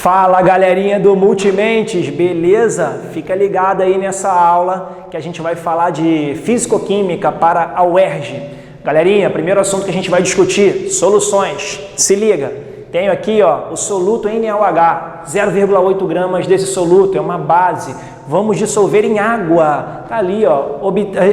Fala, galerinha do Multimentes, beleza? Fica ligado aí nessa aula que a gente vai falar de Físico-Química para a UERJ. Galerinha, primeiro assunto que a gente vai discutir, soluções. Se liga, tenho aqui o soluto NaOH, 0,8 gramas desse soluto, é uma base. Vamos dissolver em água, tá ali,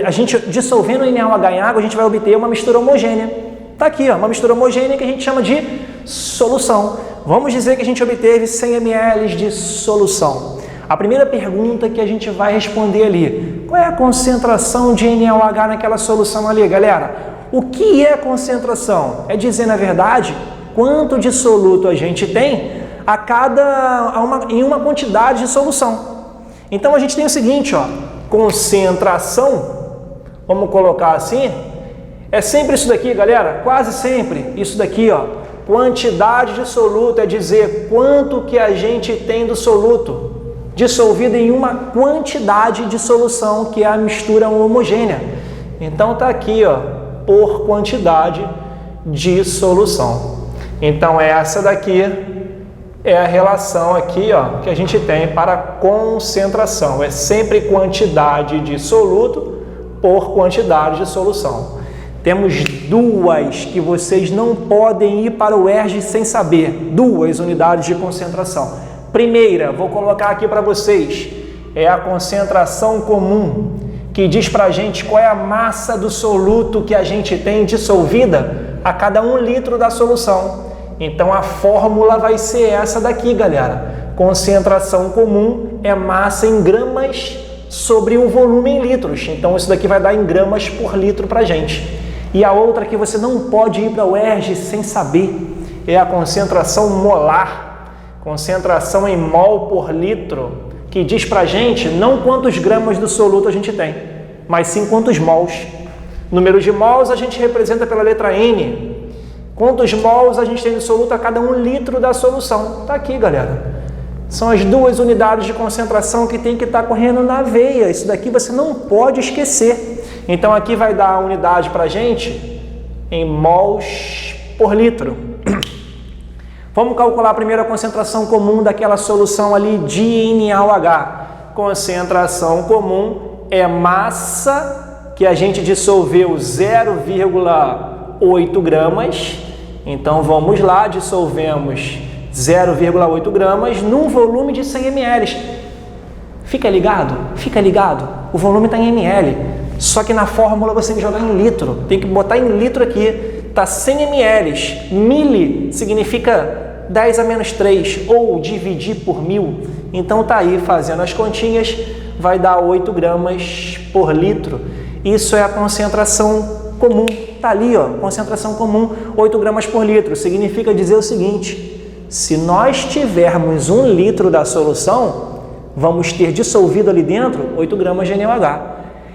a gente dissolvendo NaOH em água, a gente vai obter uma mistura homogênea. Tá aqui, uma mistura homogênea que a gente chama de solução. Vamos dizer que a gente obteve 100 ml de solução. A primeira pergunta que a gente vai responder ali, qual é a concentração de NaOH naquela solução ali, galera? O que é concentração? É dizer, na verdade, quanto de soluto a gente tem em uma quantidade de solução. Então a gente tem o seguinte, concentração, vamos colocar assim, é sempre isso daqui, galera, quase sempre isso daqui, quantidade de soluto, é dizer quanto que a gente tem do soluto dissolvido em uma quantidade de solução, que é a mistura homogênea. Então tá aqui, por quantidade de solução. Então essa daqui é a relação aqui, que a gente tem para concentração. É sempre quantidade de soluto por quantidade de solução. Temos duas que vocês não podem ir para o UERJ sem saber. Duas unidades de concentração. Primeira, vou colocar aqui para vocês, é a concentração comum, que diz para a gente qual é a massa do soluto que a gente tem dissolvida a cada 1 litro da solução. Então a fórmula vai ser essa daqui, galera. Concentração comum é massa em gramas sobre o volume em litros. Então isso daqui vai dar em gramas por litro para a gente. E a outra que você não pode ir para o UERJ sem saber é a concentração molar, concentração em mol por litro, que diz para a gente não quantos gramas do soluto a gente tem, mas sim quantos mols. Número de mols a gente representa pela letra N. Quantos mols a gente tem de soluto a cada 1 litro da solução? Tá aqui, galera. São as duas unidades de concentração que tem que estar correndo na veia. Isso daqui você não pode esquecer. Então aqui vai dar a unidade para a gente em mols por litro. Vamos calcular primeiro a concentração comum daquela solução ali de NaOH. Concentração comum é massa que a gente dissolveu 0,8 gramas. Então vamos lá, dissolvemos 0,8 gramas num volume de 100 ml. Fica ligado? Fica ligado. O volume está em ml. Só que na fórmula você tem que jogar em litro. Tem que botar em litro aqui. Está 100 ml. Mili significa 10 a menos 3. Ou dividir por 1000. Então tá aí fazendo as continhas. Vai dar 8 gramas por litro. Isso é a concentração comum. Tá ali, concentração comum. 8 gramas por litro. Significa dizer o seguinte. Se nós tivermos 1 litro da solução, vamos ter dissolvido ali dentro 8 gramas de NaOH.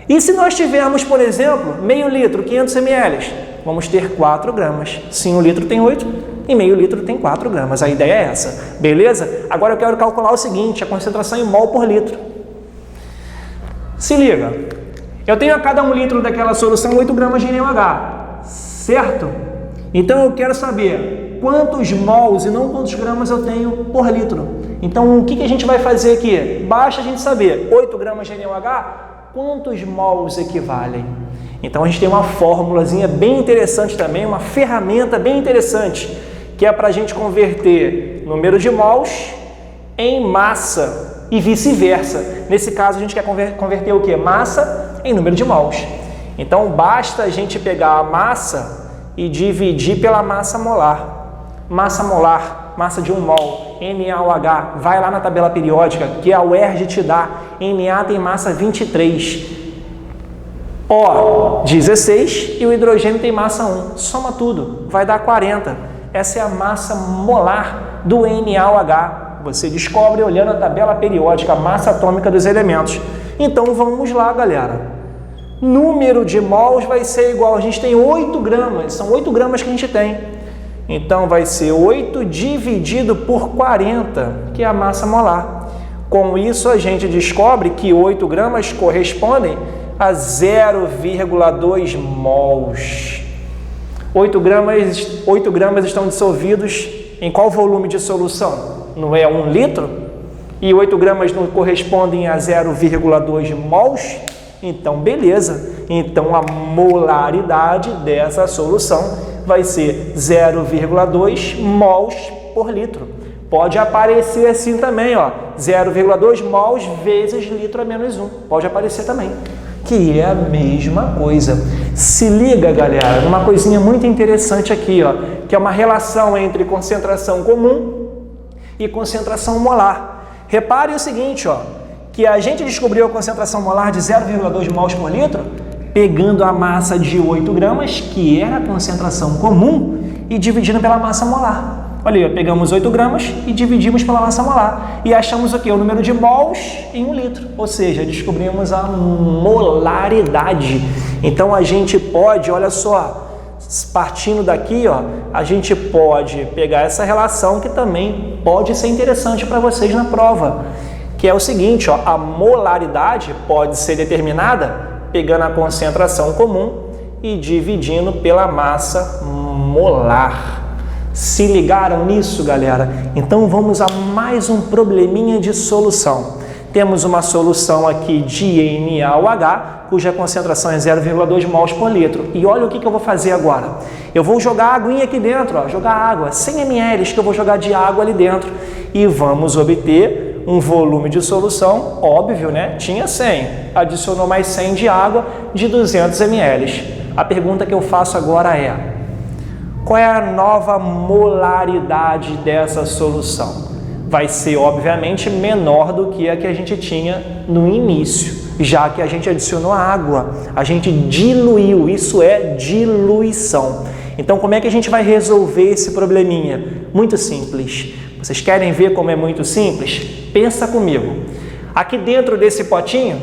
E se nós tivermos, por exemplo, meio litro, 500 ml, vamos ter 4 gramas. Se 1 litro tem 8 e meio litro tem 4 gramas. A ideia é essa, beleza? Agora eu quero calcular o seguinte, a concentração em mol por litro. Se liga, eu tenho a cada 1 litro daquela solução 8 gramas de NaOH, certo? Então eu quero saber quantos mols e não quantos gramas eu tenho por litro. Então o que a gente vai fazer aqui? Basta a gente saber 8 gramas de NaOH, quantos mols equivalem? Então a gente tem uma formulazinha bem interessante também, uma ferramenta bem interessante, que é para a gente converter número de mols em massa e vice-versa. Nesse caso a gente quer converter o que? Massa em número de mols. Então basta a gente pegar a massa e dividir pela massa molar. Massa molar, massa de 1 mol, NaOH, vai lá na tabela periódica que a UERJ te dá. Na tem massa 23, O 16 e o hidrogênio tem massa 1. Soma tudo, vai dar 40. Essa é a massa molar do NaOH. Você descobre olhando a tabela periódica, a massa atômica dos elementos. Então vamos lá, galera. Número de mols vai ser igual, a gente tem 8 gramas, são 8 gramas que a gente tem. Então vai ser 8 dividido por 40, que é a massa molar. Com isso a gente descobre que 8 gramas correspondem a 0,2 mols. 8 gramas estão dissolvidos em qual volume de solução? não é 1 litro? E 8 gramas não correspondem a 0,2 mols? Então, beleza. Então, a molaridade dessa solução vai ser 0,2 mols por litro. Pode aparecer assim também, ó, 0,2 mols vezes litro a menos 1. Pode aparecer também, que é a mesma coisa. Se liga, galera, numa coisinha muito interessante aqui, ó, que é uma relação entre concentração comum e concentração molar. Reparem o seguinte, ó, que a gente descobriu a concentração molar de 0,2 mols por litro pegando a massa de 8 gramas, que era a concentração comum, e dividindo pela massa molar. Olha aí, pegamos 8 gramas e dividimos pela massa molar. E achamos o quê? O número de mols em 1 litro. Ou seja, descobrimos a molaridade. Então, a gente pode, olha só, partindo daqui, ó, a gente pode pegar essa relação que também pode ser interessante para vocês na prova, que é o seguinte, ó, a molaridade pode ser determinada pegando a concentração comum e dividindo pela massa molar. Se ligaram nisso, galera? Então vamos a mais um probleminha de solução. Temos uma solução aqui de NaOH, cuja concentração é 0,2 mols por litro. E olha o que eu vou fazer agora. Eu vou jogar a aguinha aqui dentro, ó, jogar água, 100 ml que eu vou jogar de água ali dentro. E vamos obter um volume de solução, óbvio, né? Tinha 100, adicionou mais 100 de água de 200 ml. A pergunta que eu faço agora é: qual é a nova molaridade dessa solução? Vai ser, obviamente, menor do que a que a gente tinha no início, já que a gente adicionou água, a gente diluiu, isso é diluição. Então, como é que a gente vai resolver esse probleminha? Muito simples. Vocês querem ver como é muito simples? Pensa comigo. Aqui dentro desse potinho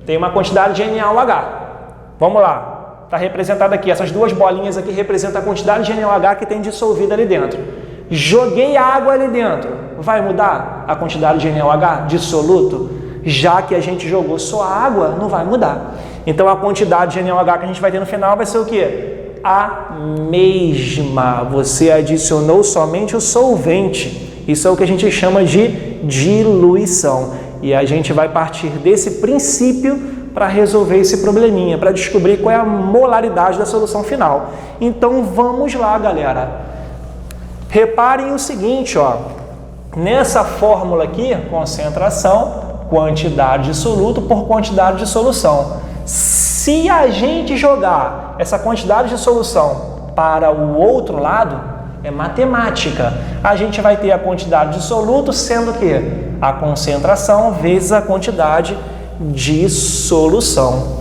tem uma quantidade de NaOH. Vamos lá. Está representado aqui, essas duas bolinhas aqui representam a quantidade de NaOH que tem dissolvida ali dentro. Joguei água ali dentro, vai mudar a quantidade de NaOH dissoluto? Já que a gente jogou só água, não vai mudar. Então a quantidade de NaOH que a gente vai ter no final vai ser o quê? A mesma. Você adicionou somente o solvente. Isso é o que a gente chama de diluição. E a gente vai partir desse princípio para resolver esse probleminha, para descobrir qual é a molaridade da solução final. Então vamos lá, galera. Reparem o seguinte, ó, nessa fórmula aqui, concentração, quantidade de soluto por quantidade de solução. Se a gente jogar essa quantidade de solução para o outro lado, é matemática. A gente vai ter a quantidade de soluto sendo o quê? A concentração vezes a quantidade de solução.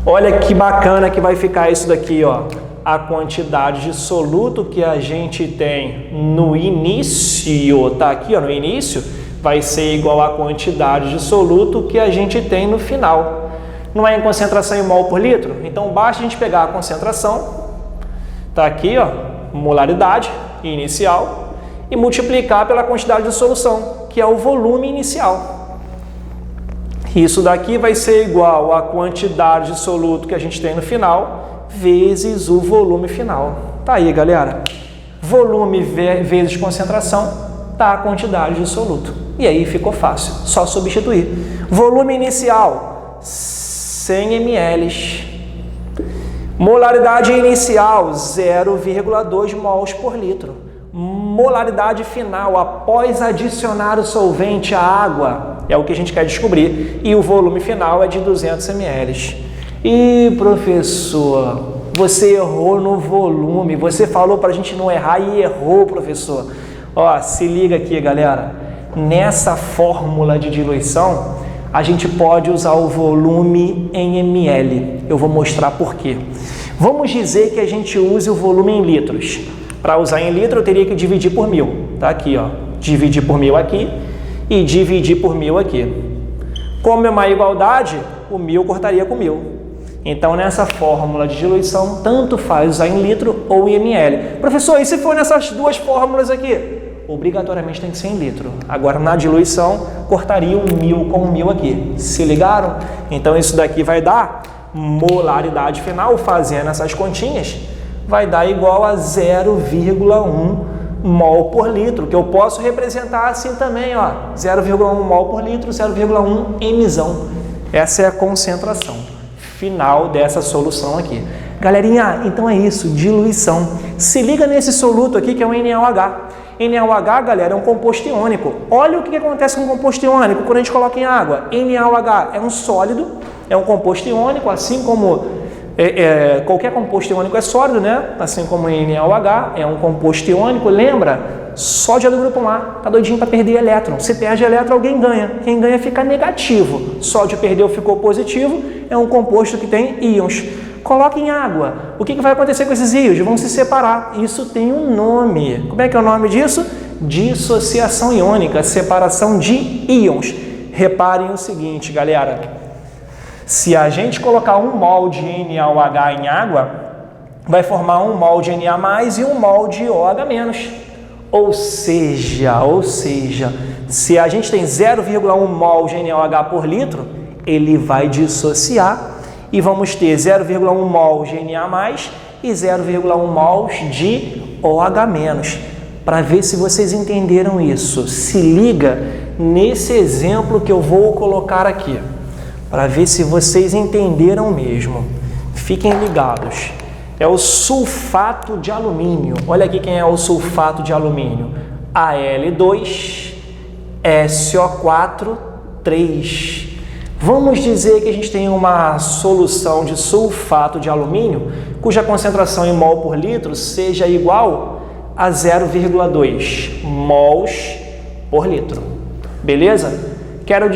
Olha que bacana que vai ficar isso daqui, ó. A quantidade de soluto que a gente tem no início, tá aqui, ó, no início, vai ser igual à quantidade de soluto que a gente tem no final. Não é em concentração em mol por litro? Então basta a gente pegar a concentração, tá aqui, ó, molaridade inicial, e multiplicar pela quantidade de solução, que é o volume inicial. Isso daqui vai ser igual à quantidade de soluto que a gente tem no final, vezes o volume final. Tá aí, galera. Volume vezes concentração, tá a quantidade de soluto. E aí ficou fácil, só substituir. Volume inicial, 100 ml. Molaridade inicial, 0,2 mols por litro. Molaridade final, após adicionar o solvente, a água, é o que a gente quer descobrir. E o volume final é de 200 ml. E professor, você errou no volume, você falou para a gente não errar e errou, professor. Ó, se liga aqui, galera, nessa fórmula de diluição, a gente pode usar o volume em ml. Eu vou mostrar por quê. Vamos dizer que a gente use o volume em litros. Para usar em litro, eu teria que dividir por 1000. Tá aqui, ó, dividir por 1000 aqui e dividir por 1000 aqui. Como é uma igualdade, o 1000 cortaria com 1000. Então, nessa fórmula de diluição, tanto faz usar em litro ou em ml. Professor, e se for nessas duas fórmulas aqui? Obrigatoriamente tem que ser em litro. Agora, na diluição, cortaria o 1000 com o 1000 aqui. Se ligaram? Então, isso daqui vai dar molaridade final, fazendo essas continhas, vai dar igual a 0,1 mol por litro, que eu posso representar assim também, ó, 0,1 mol por litro, 0,1 mzão. Essa é a concentração final dessa solução aqui. Galerinha, então é isso, diluição. Se liga nesse soluto aqui que é o NaOH. NaOH, galera, é um composto iônico. Olha o que acontece com o composto iônico quando a gente coloca em água. NaOH é um sólido, é um composto iônico, assim como qualquer composto iônico é sólido, né? Assim como NaOH é um composto iônico. Lembra? Sódio é do grupo A, tá doidinho para perder elétron. Se perde elétron, alguém ganha. Quem ganha fica negativo. Sódio perdeu, ficou positivo. É um composto que tem íons. Coloca em água. O que vai acontecer com esses íons? Vão se separar. Isso tem um nome. Como é que é o nome disso? Dissociação iônica, separação de íons. Reparem o seguinte, galera. Se a gente colocar 1 mol de NaOH em água, vai formar 1 mol de Na+, e 1 mol de OH-. Ou seja, se a gente tem 0,1 mol de NaOH por litro, ele vai dissociar e vamos ter 0,1 mol de Na+, e 0,1 mols de OH-. Para ver se vocês entenderam isso, se liga nesse exemplo que eu vou colocar aqui, para ver se vocês entenderam mesmo. Fiquem ligados. É o sulfato de alumínio. Olha aqui quem é o sulfato de alumínio. Al2SO4 3. Vamos dizer que a gente tem uma solução de sulfato de alumínio cuja concentração em mol por litro seja igual a 0,2 mols por litro. Beleza? Quero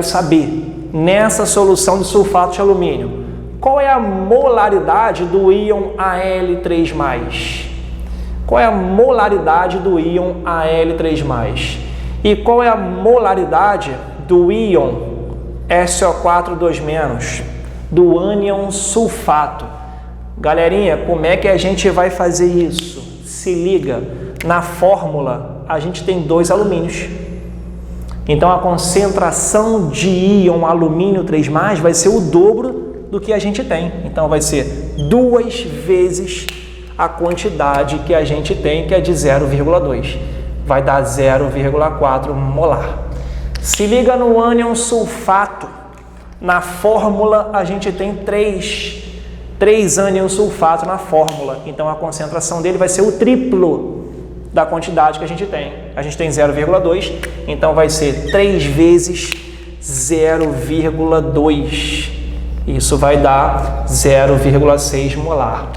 saber, nessa solução de sulfato de alumínio, qual é a molaridade do íon Al3+? Qual é a molaridade do íon Al3+? E qual é a molaridade do íon SO4 2-, do ânion sulfato? Galerinha, como é que a gente vai fazer isso? Se liga, na fórmula a gente tem 2 alumínios. Então a concentração de íon alumínio 3+, vai ser o dobro do que a gente tem. Então vai ser 2 vezes a quantidade que a gente tem, que é de 0,2. Vai dar 0,4 molar. Se liga no ânion sulfato. Na fórmula a gente tem 3 ânion sulfato na fórmula. Então a concentração dele vai ser o triplo da quantidade que a gente tem. A gente tem 0,2, então vai ser 3 vezes 0,2. Isso vai dar 0,6 molar.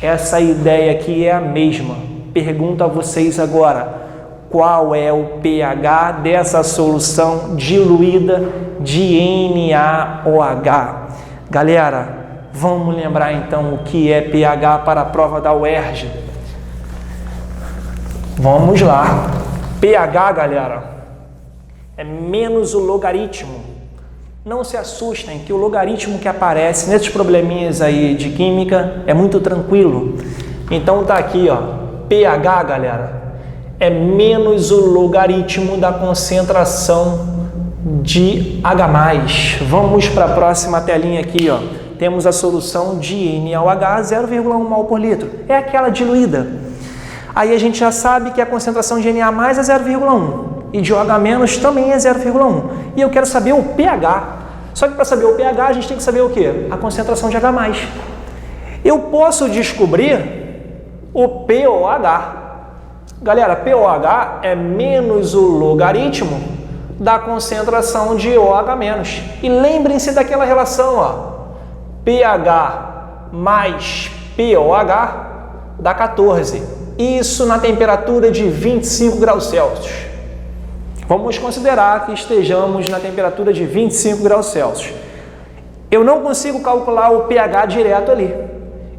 Essa ideia aqui é a mesma. Pergunto a vocês agora, qual é o pH dessa solução diluída de NaOH? Galera, vamos lembrar então o que é pH para a prova da UERJ. Vamos lá. pH, galera, é menos o logaritmo. Não se assustem que o logaritmo que aparece nesses probleminhas aí de química é muito tranquilo. Então tá aqui, ó, pH, galera, é menos o logaritmo da concentração de H+. Vamos para a próxima telinha aqui, ó. Temos a solução de NaOH 0,1 mol por litro. É aquela diluída. Aí a gente já sabe que a concentração de Na+ é 0,1 e de OH- também é 0,1. E eu quero saber o pH. Só que para saber o pH a gente tem que saber o quê? A concentração de H+. Eu posso descobrir o pOH. Galera, pOH é menos o logaritmo da concentração de OH-. E lembrem-se daquela relação, ó. pH mais pOH dá 14. Isso na temperatura de 25 graus Celsius. Vamos considerar que estejamos na temperatura de 25 graus Celsius. Eu não consigo calcular o pH direto ali.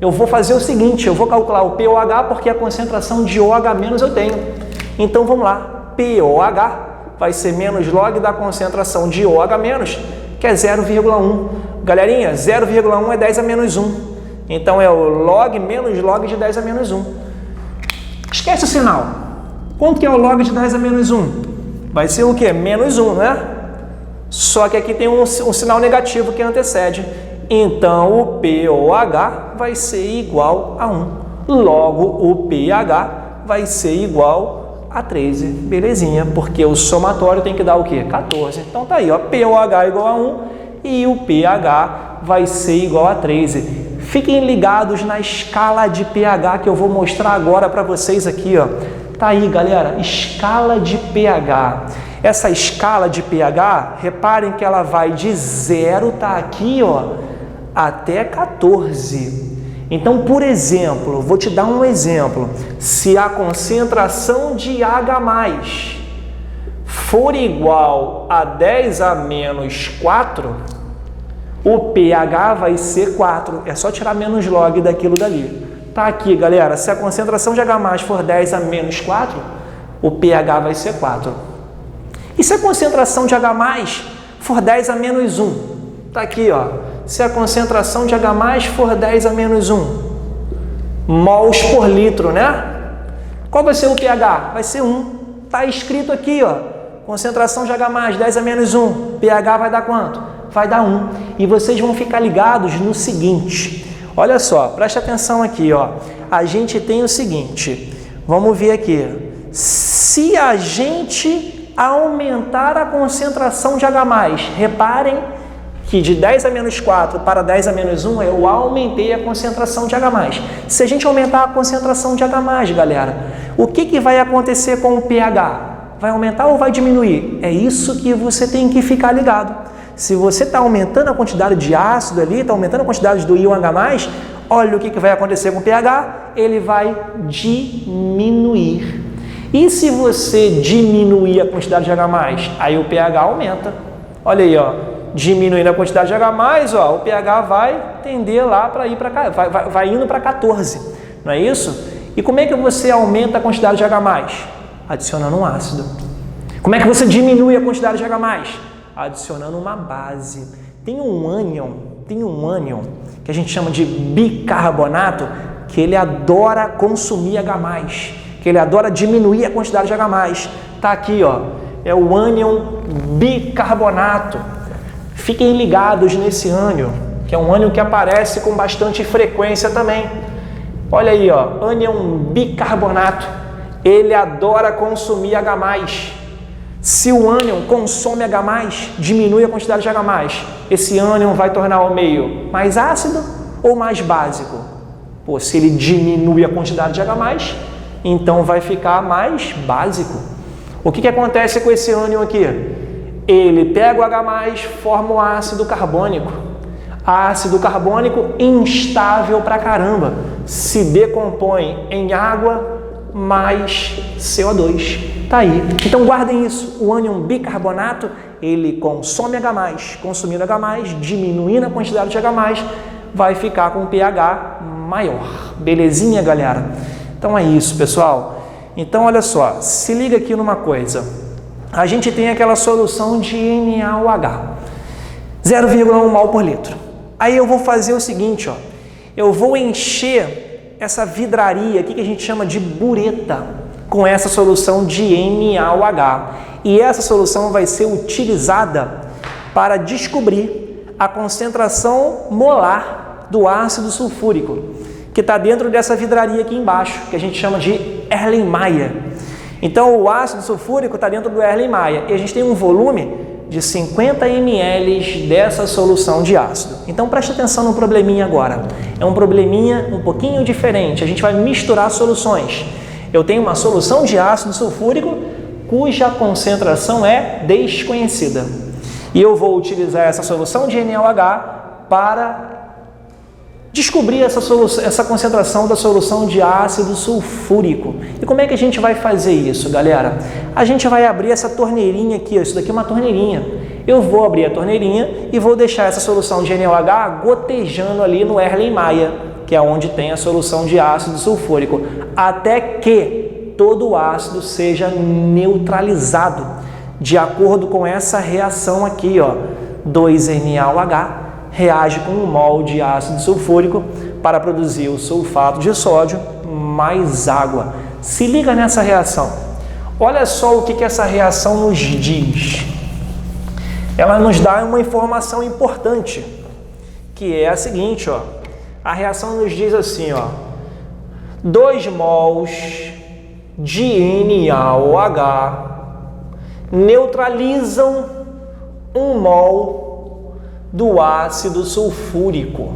Eu vou fazer o seguinte, eu vou calcular o pOH porque a concentração de OH- eu tenho. Então vamos lá, pOH vai ser menos log da concentração de OH-, que é 0,1. Galerinha, 0,1 é 10 a menos 1. Então é o log menos log de 10 a menos 1. Esquece o sinal. Quanto que é o log de 10 a menos 1? Vai ser o quê? Menos 1, né? Só que aqui tem um sinal negativo que antecede. Então, o pOH vai ser igual a 1. Logo, o pH vai ser igual a 13. Belezinha, porque o somatório tem que dar o quê? 14. Então tá aí, ó, POH igual a 1 e o pH vai ser igual a 13. Fiquem ligados na escala de pH que eu vou mostrar agora para vocês aqui, ó. Tá aí, galera, escala de pH. Essa escala de pH, reparem que ela vai de 0, tá aqui, ó, até 14. Então, por exemplo, vou te dar um exemplo. Se a concentração de H+, for igual a 10 a menos 4, o pH vai ser 4. É só tirar menos log daquilo dali. Tá aqui, galera. Se a concentração de H+ for 10 a menos 4, o pH vai ser 4. E se a concentração de H+ for 10 a menos 1? Tá aqui, ó. Se a concentração de H+ for 10 a menos 1, mols por litro, né? Qual vai ser o pH? Vai ser 1. Tá escrito aqui, ó. Concentração de H+, 10 a menos 1. pH vai dar quanto? Vai dar 1. E vocês vão ficar ligados no seguinte. Olha só, preste atenção aqui, ó. A gente tem o seguinte. Vamos ver aqui. Se a gente aumentar a concentração de H+, reparem que de 10 a menos 4 para 10 a menos 1, eu aumentei a concentração de H+. Se a gente aumentar a concentração de H+, galera, o que vai acontecer com o pH? Vai aumentar ou vai diminuir? É isso que você tem que ficar ligado. Se você está aumentando a quantidade de ácido ali, está aumentando a quantidade do íon H+, olha o que vai acontecer com o pH, ele vai diminuir. E se você diminuir a quantidade de H+, aí o pH aumenta. Olha aí, ó. Diminuindo a quantidade de H+, ó, o pH vai tender lá para ir para cá, vai indo para 14, não é isso? E como é que você aumenta a quantidade de H+? Adicionando um ácido. Como é que você diminui a quantidade de H+? Adicionando uma base. Tem um ânion que a gente chama de bicarbonato, que ele adora consumir H+, que ele adora diminuir a quantidade de H+. Tá aqui, ó, é o ânion bicarbonato. Fiquem ligados nesse ânion, que é um ânion que aparece com bastante frequência também. Olha aí, ó, ânion bicarbonato. Ele adora consumir H+. Se o ânion consome H+, diminui a quantidade de H+, esse ânion vai tornar o meio mais ácido ou mais básico? Pô, se ele diminui a quantidade de H+, então vai ficar mais básico. O que acontece com esse ânion aqui? Ele pega o H+, forma o ácido carbônico. Ácido carbônico instável pra caramba. Se decompõe em água mais CO2. Tá aí. Então guardem isso. O ânion bicarbonato, ele consome H+. Consumindo H+, diminuindo a quantidade de H+, vai ficar com um pH maior. Belezinha, galera? Então é isso, pessoal. Então olha só, se liga aqui numa coisa. A gente tem aquela solução de NaOH, 0,1 mol por litro. Aí eu vou fazer o seguinte, ó, eu vou encher essa vidraria aqui que a gente chama de bureta com essa solução de NaOH. E essa solução vai ser utilizada para descobrir a concentração molar do ácido sulfúrico, que está dentro dessa vidraria aqui embaixo, que a gente chama de Erlenmeyer. Então, o ácido sulfúrico está dentro do Erlenmeyer e a gente tem um volume de 50 ml dessa solução de ácido. Então, preste atenção no probleminha agora. É um probleminha um pouquinho diferente. A gente vai misturar soluções. Eu tenho uma solução de ácido sulfúrico cuja concentração é desconhecida. E eu vou utilizar essa solução de NaOH para descobrir essa concentração da solução de ácido sulfúrico. E como é que a gente vai fazer isso, galera? A gente vai abrir essa torneirinha aqui, ó, isso daqui é uma torneirinha. Eu vou abrir a torneirinha e vou deixar essa solução de NaOH gotejando ali no Erlenmeyer, que é onde tem a solução de ácido sulfúrico, até que todo o ácido seja neutralizado, de acordo com essa reação aqui, ó, 2NaOH reage com 1 mol de ácido sulfúrico para produzir o sulfato de sódio mais água. Se liga nessa reação. Olha só o que essa reação nos diz. Ela nos dá uma informação importante, que é a seguinte, ó. A reação nos diz assim, ó. 2 mols de NaOH neutralizam 1 mol do ácido sulfúrico.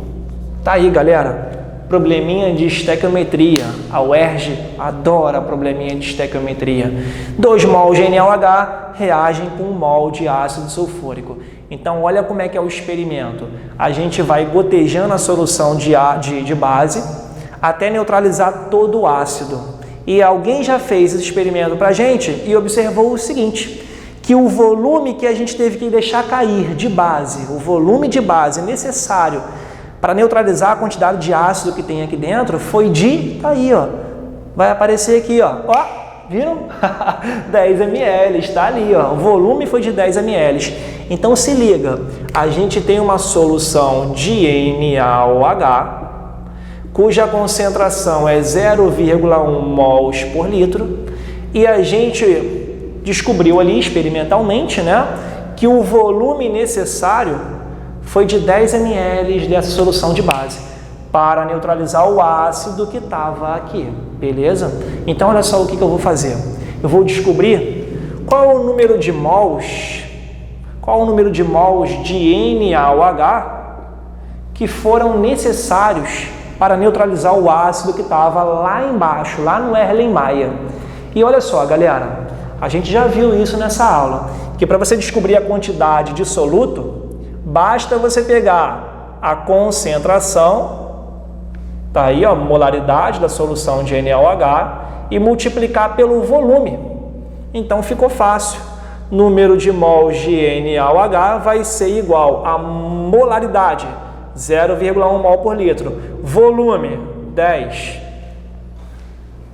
Tá aí, galera. Probleminha de estequiometria. A UERJ adora probleminha de estequiometria. 2 mols de NaOH reagem com 1 mol de ácido sulfúrico. Então, olha como é que é o experimento. A gente vai gotejando a solução de base até neutralizar todo o ácido. E alguém já fez esse experimento para a gente e observou o seguinte, que o volume que a gente teve que deixar cair de base, o volume de base necessário para neutralizar a quantidade de ácido que tem aqui dentro foi de, tá aí, ó, vai aparecer aqui, ó, viram? 10 ml, está ali, ó, o volume foi de 10 ml. Então se liga, a gente tem uma solução de NaOH, cuja concentração é 0,1 mols por litro, e a gente descobriu ali experimentalmente, né, que o volume necessário foi de 10 ml dessa solução de base para neutralizar o ácido que estava aqui, beleza? Então, olha só o que eu vou fazer. Eu vou descobrir qual o número de mols de NaOH que foram necessários para neutralizar o ácido que estava lá embaixo, lá no Erlenmeyer. E olha só, galera, a gente já viu isso nessa aula, que para você descobrir a quantidade de soluto, basta você pegar a concentração, tá aí, ó, molaridade da solução de NaOH e multiplicar pelo volume. Então ficou fácil. Número de mols de NaOH vai ser igual a molaridade, 0,1 mol por litro. Volume, 10.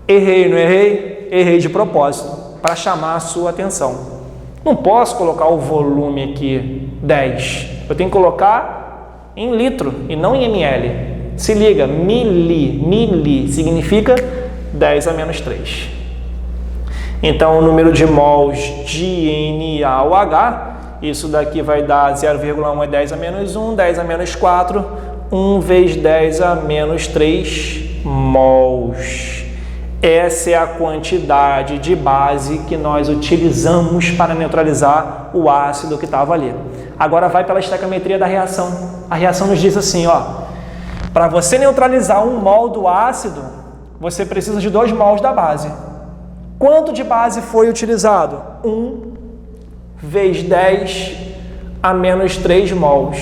Errei, não errei? Errei de propósito, para chamar a sua atenção. Não posso colocar o volume aqui, 10. Eu tenho que colocar em litro e não em ml. Se liga, mili significa 10 a menos 3. Então, o número de mols de NaOH, isso daqui vai dar 0,1 é 10 a menos 1, 10 a menos 4, 1 vezes 10 a menos 3 mols. Essa é a quantidade de base que nós utilizamos para neutralizar o ácido que estava ali. Agora vai pela estequiometria da reação. A reação nos diz assim, ó, para você neutralizar 1 mol do ácido, você precisa de 2 mols da base. Quanto de base foi utilizado? 1 vezes 10 a menos 3 mols.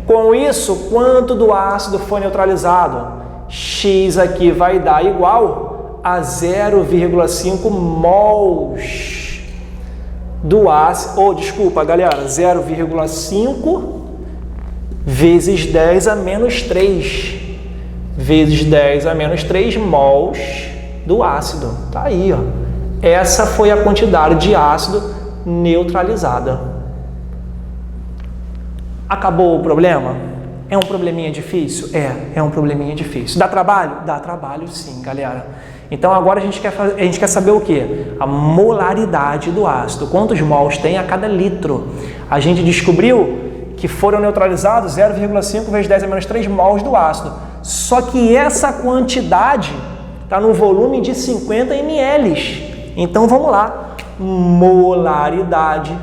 Com isso, quanto do ácido foi neutralizado? X aqui vai dar igual a 0,5 mols do ácido, desculpa, galera, 0,5 vezes 10 a menos 3, vezes 10 a menos 3 mols do ácido. Tá aí, ó. Essa foi a quantidade de ácido neutralizada. Acabou o problema? É um probleminha difícil? É um probleminha difícil. Dá trabalho? Dá trabalho sim, galera. Então agora a gente quer saber o quê? A molaridade do ácido. Quantos mols tem a cada litro? A gente descobriu que foram neutralizados 0,5 vezes 10 a menos 3 mols do ácido. Só que essa quantidade está no volume de 50 ml. Então vamos lá. Molaridade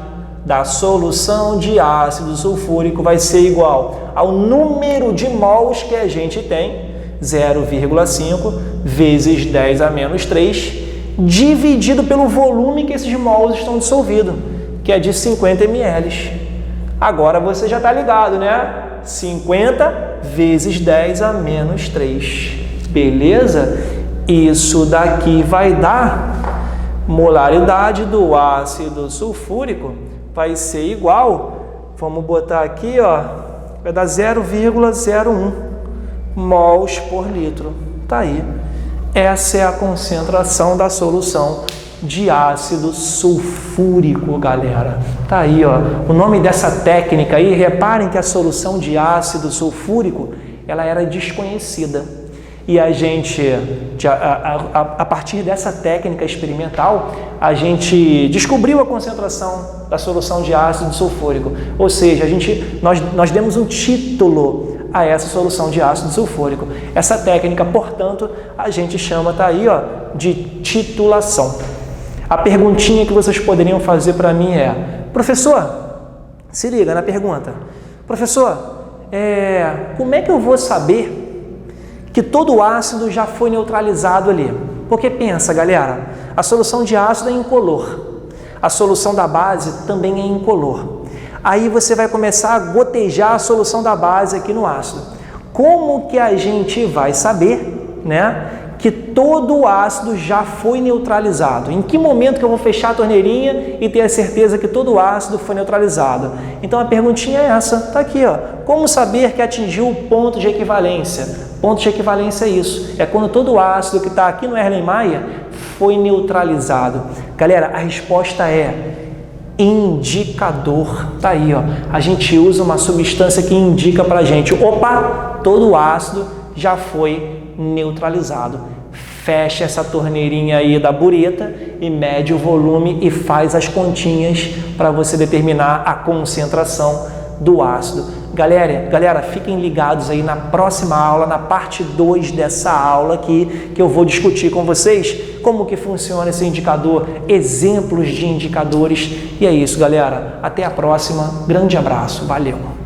da solução de ácido sulfúrico vai ser igual ao número de mols que a gente tem, 0,5 vezes 10 a menos 3, dividido pelo volume que esses mols estão dissolvidos, que é de 50 ml. Agora você já está ligado, né? 50 vezes 10 a menos 3. Beleza? Isso daqui vai dar molaridade do ácido sulfúrico, vai ser igual, vamos botar aqui, ó, vai dar 0,01 mols por litro. Tá aí. Essa é a concentração da solução de ácido sulfúrico, galera. Tá aí, ó. O nome dessa técnica aí, reparem que a solução de ácido sulfúrico, ela era desconhecida. E a gente, a partir dessa técnica experimental, a gente descobriu a concentração da solução de ácido sulfúrico. Ou seja, nós demos um título a essa solução de ácido sulfúrico. Essa técnica, portanto, a gente chama, tá aí, ó, de titulação. A perguntinha que vocês poderiam fazer para mim é: professor, se liga na pergunta, professor, como é que eu vou saber que todo o ácido já foi neutralizado ali? Porque pensa, galera, a solução de ácido é incolor, a solução da base também é incolor. Aí você vai começar a gotejar a solução da base aqui no ácido. Como que a gente vai saber, né, que todo o ácido já foi neutralizado? Em que momento que eu vou fechar a torneirinha e ter a certeza que todo o ácido foi neutralizado? Então a perguntinha é essa, tá aqui, ó. Como saber que atingiu o ponto de equivalência? Ponto de equivalência é isso, é quando todo o ácido que está aqui no Erlenmeyer foi neutralizado. Galera, a resposta é indicador. Tá aí, ó. A gente usa uma substância que indica pra gente, opa, todo o ácido já foi neutralizado. Fecha essa torneirinha aí da bureta e mede o volume e faz as continhas para você determinar a concentração do ácido. Galera, fiquem ligados aí na próxima aula, na parte 2 dessa aula aqui, que eu vou discutir com vocês como que funciona esse indicador, exemplos de indicadores. E é isso, galera. Até a próxima. Grande abraço. Valeu!